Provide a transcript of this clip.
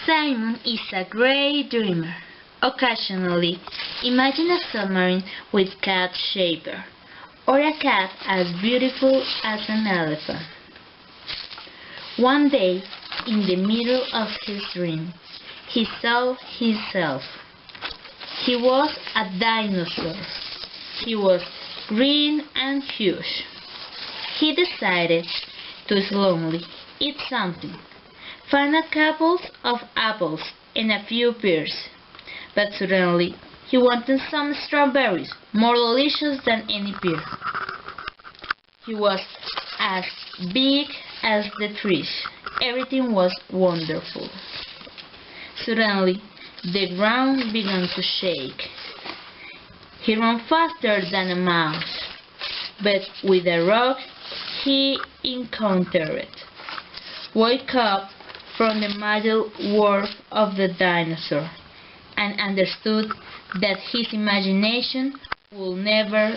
Simon is a great dreamer. Occasionally, imagine a submarine with cat shaper, or a cat as beautiful as an elephant. One day, in the middle of his dream, he saw himself. He was a dinosaur. He was green and huge. He decided to slowly eat something. Find a couple of apples and a few pears. But suddenly he wanted some strawberries, more delicious than any pear. He was as big as the trees. Everything was wonderful. Suddenly the ground began to shake. He ran faster than a mouse, but with a rock he encountered. Woke up from the magic world of the dinosaur and understood that his imagination would never